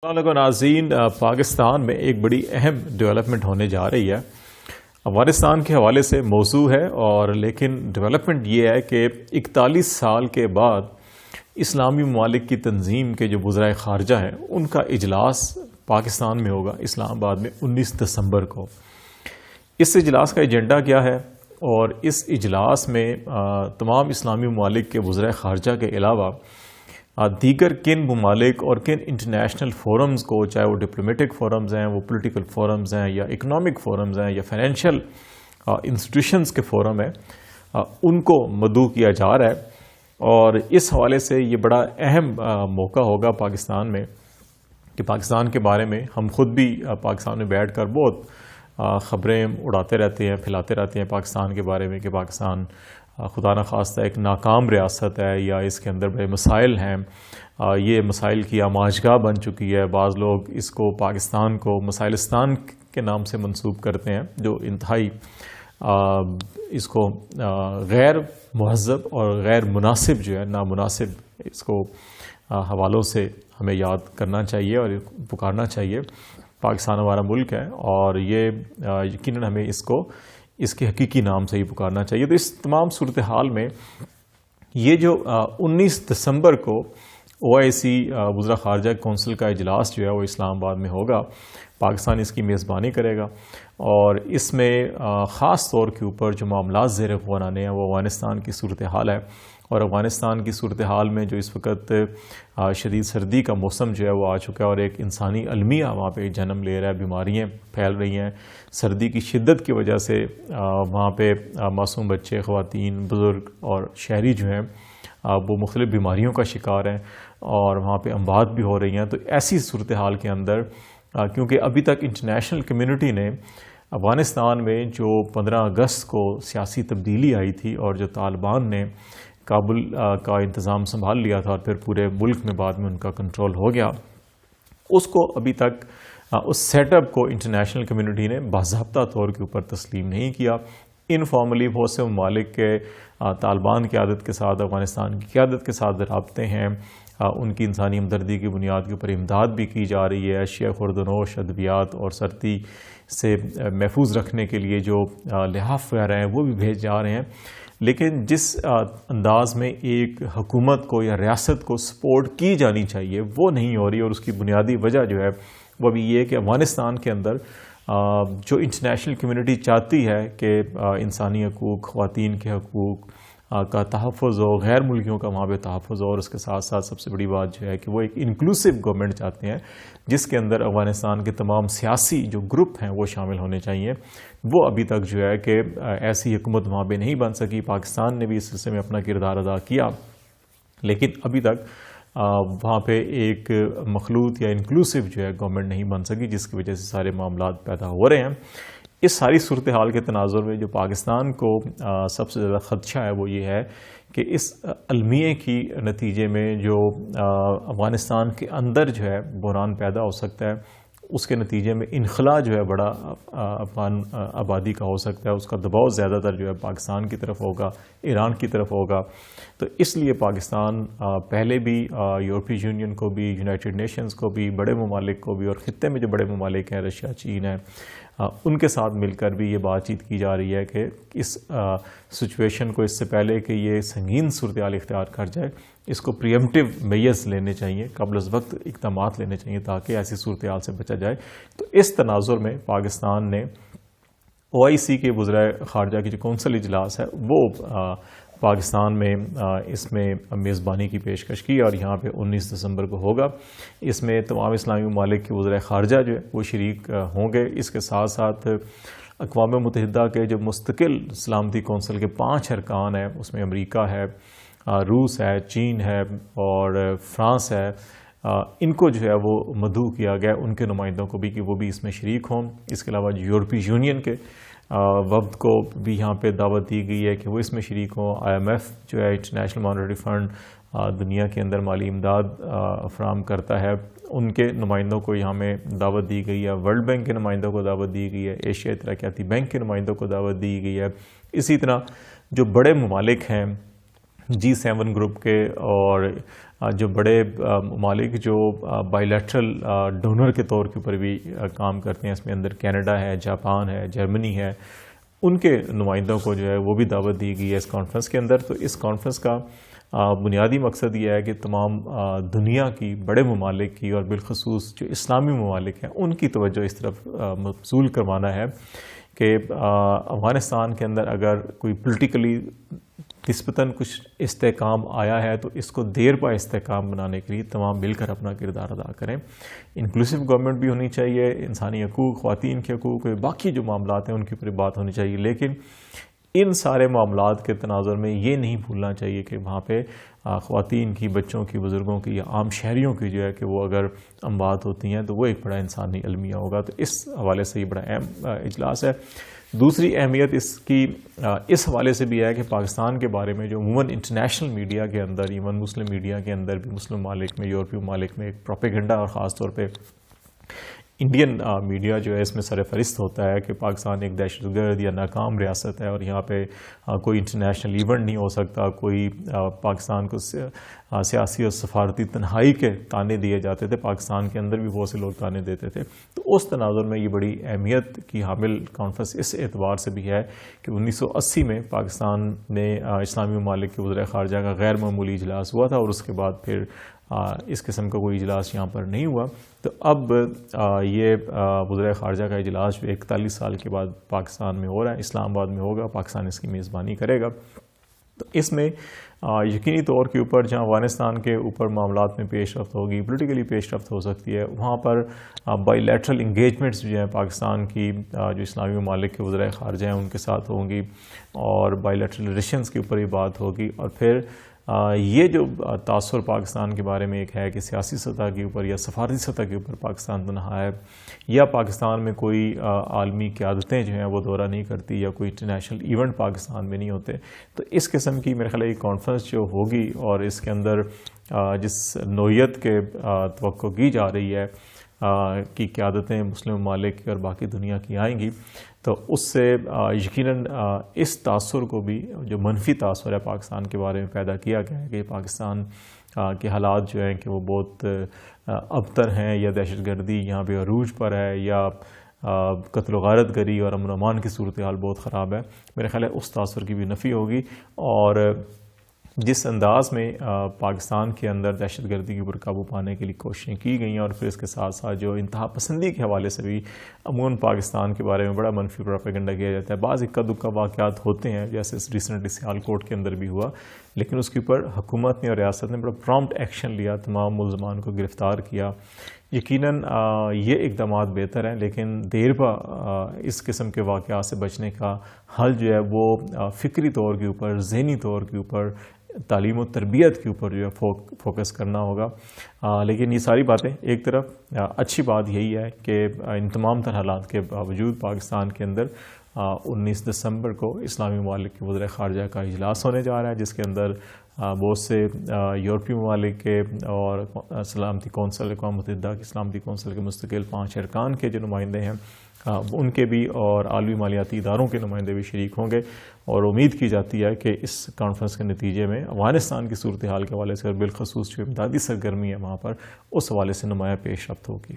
السلام علیکم ناظرین، پاکستان میں ایک بڑی اہم ڈیولپمنٹ ہونے جا رہی ہے۔ افغانستان کے حوالے سے موضوع ہے اور لیکن ڈیولپمنٹ یہ ہے کہ 41 سال کے بعد اسلامی ممالک کی تنظیم کے جو وزرائے خارجہ ہیں ان کا اجلاس پاکستان میں ہوگا، اسلام آباد میں 19 دسمبر کو۔ اس اجلاس کا ایجنڈا کیا ہے اور اس اجلاس میں تمام اسلامی ممالک کے وزرائے خارجہ کے علاوہ دیگر کن ممالک اور کن انٹرنیشنل فورمز کو، چاہے وہ ڈپلومیٹک فورمز ہیں، وہ پولیٹیکل فورمز ہیں، یا اکنامک فورمز ہیں، یا فائنینشیل انسٹیٹیوشنز کے فورم ہیں، ان کو مدعو کیا جا رہا ہے۔ اور اس حوالے سے یہ بڑا اہم موقع ہوگا پاکستان میں کہ پاکستان کے بارے میں ہم خود بھی پاکستان میں بیٹھ کر بہت خبریں اڑاتے رہتے ہیں، پھیلاتے رہتے ہیں پاکستان کے بارے میں کہ پاکستان خدا نخواستہ ایک ناکام ریاست ہے یا اس کے اندر بڑے مسائل ہیں، یہ مسائل کی آماجگاہ بن چکی ہے۔ بعض لوگ اس کو پاکستان کو مسائلستان کے نام سے منسوب کرتے ہیں، جو انتہائی اس کو غیر مہذب اور غیر مناسب جو ہے، نامناسب اس کو حوالوں سے ہمیں یاد کرنا چاہیے اور پکارنا چاہیے۔ پاکستان ہمارا ملک ہے اور یہ یقیناً ہمیں اس کے حقیقی نام سے ہی پکارنا چاہیے۔ تو اس تمام صورتحال میں یہ جو 19 دسمبر کو OIC وزراء خارجہ کونسل کا اجلاس جو ہے وہ اسلام آباد میں ہوگا، پاکستان اس کی میزبانی کرے گا اور اس میں خاص طور کے اوپر جو معاملات زیر غور آنے ہیں وہ افغانستان کی صورتحال ہے۔ اور افغانستان کی صورتحال میں جو اس وقت شدید سردی کا موسم جو ہے وہ آ چکا ہے اور ایک انسانی المیہ وہاں پہ جنم لے رہا ہے، بیماریاں پھیل رہی ہیں سردی کی شدت کی وجہ سے، وہاں پہ معصوم بچے، خواتین، بزرگ اور شہری جو ہیں وہ مختلف بیماریوں کا شکار ہیں اور وہاں پہ اموات بھی ہو رہی ہیں۔ تو ایسی صورتحال کے اندر کیونکہ ابھی تک انٹرنیشنل کمیونٹی نے افغانستان میں جو 15 اگست کو سیاسی تبدیلی آئی تھی اور جو طالبان نے کابل کا انتظام سنبھال لیا تھا اور پھر پورے ملک میں بعد میں ان کا کنٹرول ہو گیا، اس کو ابھی تک اس سیٹ اپ کو انٹرنیشنل کمیونٹی نے باضابطہ طور کے اوپر تسلیم نہیں کیا۔ انفارملی بہت سے ممالک کے طالبان کی قیادت کے ساتھ، افغانستان کی قیادت کے ساتھ رابطے ہیں، ان کی انسانی ہمدردی کی بنیاد کے اوپر امداد بھی کی جا رہی ہے، اشیاء خوردنوش، ادویات اور سردی سے محفوظ رکھنے کے لیے جو لحاف وغیرہ ہیں وہ بھی بھیج جا رہے ہیں۔ لیکن جس انداز میں ایک حکومت کو یا ریاست کو سپورٹ کی جانی چاہیے وہ نہیں ہو رہی، اور اس کی بنیادی وجہ جو ہے وہ بھی یہ ہے کہ افغانستان کے اندر جو انٹرنیشنل کمیونٹی چاہتی ہے کہ انسانی حقوق، خواتین کے حقوق کا تحفظ ہو، غیر ملکیوں کا وہاں پہ تحفظ ہو، اور اس کے ساتھ ساتھ سب سے بڑی بات جو ہے کہ وہ ایک انکلوسیو گورنمنٹ چاہتے ہیں جس کے اندر افغانستان کے تمام سیاسی جو گروپ ہیں وہ شامل ہونے چاہیے۔ وہ ابھی تک جو ہے کہ ایسی حکومت وہاں پہ نہیں بن سکی۔ پاکستان نے بھی اس سلسلے میں اپنا کردار ادا کیا، لیکن ابھی تک وہاں پہ ایک مخلوط یا انکلوسیو جو ہے گورنمنٹ نہیں بن سکی، جس کی وجہ سے سارے معاملات پیدا ہو رہے ہیں۔ اس ساری صورتحال کے تناظر میں جو پاکستان کو سب سے زیادہ خدشہ ہے وہ یہ ہے کہ اس المیے کی نتیجے میں جو افغانستان کے اندر جو ہے بحران پیدا ہو سکتا ہے، اس کے نتیجے میں انخلا جو ہے بڑا افغان آبادی کا ہو سکتا ہے، اس کا دباؤ زیادہ تر جو ہے پاکستان کی طرف ہوگا، ایران کی طرف ہوگا۔ تو اس لیے پاکستان پہلے بھی یورپی یونین کو بھی، یونائٹڈ نیشنز کو بھی، بڑے ممالک کو بھی، اور خطے میں جو بڑے ممالک ہیں رشیا، چین ہے، ان کے ساتھ مل کر بھی یہ بات چیت کی جا رہی ہے کہ اس سچویشن کو، اس سے پہلے کہ یہ سنگین صورتحال اختیار کر جائے، اس کو پریمپٹیو میئرز لینے چاہیے، قبل از وقت اقدامات لینے چاہیے تاکہ ایسی صورتحال سے بچا جائے۔ تو اس تناظر میں پاکستان نے OIC کے وزرائے خارجہ کی جو کونسل اجلاس ہے وہ پاکستان میں اس میں میزبانی کی پیشکش کی اور یہاں پہ 19 دسمبر کو ہوگا۔ اس میں تمام اسلامی ممالک کے وزرائے خارجہ جو ہے وہ شریک ہوں گے۔ اس کے ساتھ ساتھ اقوام متحدہ کے جو مستقل سلامتی کونسل کے 5 ارکان ہیں، اس میں امریکہ ہے، روس ہے، چین ہے اور فرانس ہے، ان کو جو ہے وہ مدعو کیا گیا، ان کے نمائندوں کو بھی، کہ وہ بھی اس میں شریک ہوں۔ اس کے علاوہ یورپی یونین کے وفد کو بھی یہاں پہ دعوت دی گئی ہے کہ وہ اس میں شریک ہوں۔ IMF جو ہے انٹرنیشنل مانیٹری فنڈ، دنیا کے اندر مالی امداد فراہم کرتا ہے، ان کے نمائندوں کو یہاں میں دعوت دی گئی ہے۔ ورلڈ بینک کے نمائندوں کو دعوت دی گئی ہے، ایشیائی ترقیاتی بینک کے نمائندوں کو دعوت دی گئی ہے۔ اسی طرح جو بڑے ممالک ہیں G7 گروپ کے اور جو بڑے ممالک جو بائیلیٹرل ڈونر کے طور کے اوپر بھی کام کرتے ہیں، اس میں اندر کینیڈا ہے، جاپان ہے، جرمنی ہے، ان کے نمائندوں کو جو ہے وہ بھی دعوت دی گئی ہے اس کانفرنس کے اندر. تو اس کانفرنس کا بنیادی مقصد یہ ہے کہ تمام دنیا کی بڑے ممالک کی اور بالخصوص جو اسلامی ممالک ہیں ان کی توجہ اس طرف مبذول کروانا ہے کہ افغانستان کے اندر اگر کوئی پولیٹیکلی نسبتاً کچھ استحکام آیا ہے تو اس کو دیر پا استحکام بنانے کے لیے تمام مل کر اپنا کردار ادا کریں. انکلوسیو گورنمنٹ بھی ہونی چاہیے، انسانی حقوق، خواتین کے حقوق، باقی جو معاملات ہیں ان کی اوپر بات ہونی چاہیے، لیکن ان سارے معاملات کے تناظر میں یہ نہیں بھولنا چاہیے کہ وہاں پہ خواتین کی، بچوں کی، بزرگوں کی یا عام شہریوں کی جو ہے کہ وہ اگر اموات ہوتی ہیں تو وہ ایک بڑا انسانی المیہ ہوگا. تو اس حوالے سے یہ بڑا اہم اجلاس ہے. دوسری اہمیت اس کی اس حوالے سے بھی ہے کہ پاکستان کے بارے میں جو عموماً انٹرنیشنل میڈیا کے اندر، ایون مسلم میڈیا کے اندر بھی، مسلم ممالک میں، یورپی ممالک میں ایک پروپیگنڈا، اور خاص طور پہ انڈین میڈیا جو ہے اس میں سر فہرست ہوتا ہے کہ پاکستان ایک دہشت گرد یا ناکام ریاست ہے اور یہاں پہ کوئی انٹرنیشنل ایونٹ نہیں ہو سکتا. کوئی پاکستان کو سیاسی اور سفارتی تنہائی کے تانے دیے جاتے تھے، پاکستان کے اندر بھی بہت سے لوگ تانے دیتے تھے. تو اس تناظر میں یہ بڑی اہمیت کی حامل کانفرنس اس اعتبار سے بھی ہے کہ 1980 میں پاکستان نے اسلامی ممالک کے وزرائے خارجہ کا غیر معمولی اجلاس ہوا تھا اور اس کے بعد پھر اس قسم کا کوئی اجلاس یہاں پر نہیں ہوا. تو اب یہ وزرائے خارجہ کا اجلاس جو 41 سال کے بعد پاکستان میں ہو رہا ہے، اسلام آباد میں ہوگا، پاکستان اس کی میزبانی کرے گا. تو اس میں یقینی طور کے اوپر جہاں افغانستان کے اوپر معاملات میں پیش رفت ہوگی، پولیٹیکلی پیش رفت ہو سکتی ہے، وہاں پر بائی لیٹرل انگیجمنٹس جو ہیں پاکستان کی جو اسلامی ممالک کے وزرائے خارجہ ہیں ان کے ساتھ ہوں گی، اور بائی لیٹرل ریلیشنز کے اوپر ہی بات ہوگی. اور پھر یہ جو تاثر پاکستان کے بارے میں ایک ہے کہ سیاسی سطح کے اوپر یا سفارتی سطح کے اوپر پاکستان تنہا ہے، یا پاکستان میں کوئی عالمی قیادتیں جو ہیں وہ دورہ نہیں کرتی، یا کوئی انٹرنیشنل ایونٹ پاکستان میں نہیں ہوتے. تو اس قسم کی میرے خیال ہے کانفرنس جو ہوگی اور اس کے اندر جس نوعیت کے توقع کی جا رہی ہے کی قیادتیں مسلم ممالک کی اور باقی دنیا کی آئیں گی، تو اس سے یقیناً اس تاثر کو بھی، جو منفی تاثر ہے پاکستان کے بارے میں پیدا کیا گیا ہے کہ پاکستان کے حالات جو ہیں کہ وہ بہت ابتر ہیں، یا دہشت گردی یہاں پہ عروج پر ہے، یا قتل و غارت گری اور امن و امان کی صورتحال بہت خراب ہے. میرے خیال ہے اس تاثر کی بھی نفی ہوگی. اور جس انداز میں پاکستان کے اندر دہشت گردی کے اوپر قابو پانے کے لیے کوششیں کی گئی ہیں، اور پھر اس کے ساتھ ساتھ جو انتہا پسندی کے حوالے سے بھی عموماً پاکستان کے بارے میں بڑا منفی پروپیگنڈا کیا جاتا ہے. بعض اکا دکا واقعات ہوتے ہیں، جیسے ریسنٹلی سیالکوٹ کے اندر بھی ہوا، لیکن اس کے اوپر حکومت نے اور ریاست نے بڑا پرومپٹ ایکشن لیا، تمام ملزمان کو گرفتار کیا. یقیناً یہ اقدامات بہتر ہیں، لیکن دیر پا اس قسم کے واقعات سے بچنے کا حل جو ہے وہ فکری طور کے اوپر، ذہنی طور کے اوپر، تعلیم و تربیت کے اوپر جو ہے فوکس کرنا ہوگا. لیکن یہ ساری باتیں ایک طرف، اچھی بات یہی ہے کہ ان تمام تر حالات کے باوجود پاکستان کے اندر 19 دسمبر کو اسلامی ممالک کے وزرائے خارجہ کا اجلاس ہونے جا رہا ہے، جس کے اندر بہت سے یورپی ممالک کے اور سلامتی کونسل، اقوام متحدہ کی سلامتی کونسل کے مستقل 5 ارکان کے جو نمائندے ہیں ان کے بھی، اور عالمی مالیاتی اداروں کے نمائندے بھی شریک ہوں گے. اور امید کی جاتی ہے کہ اس کانفرنس کے نتیجے میں افغانستان کی صورتحال کے حوالے سے اور بالخصوص جو امدادی سرگرمی ہے وہاں پر، اس حوالے سے نمایاں پیش رفت ہوگی.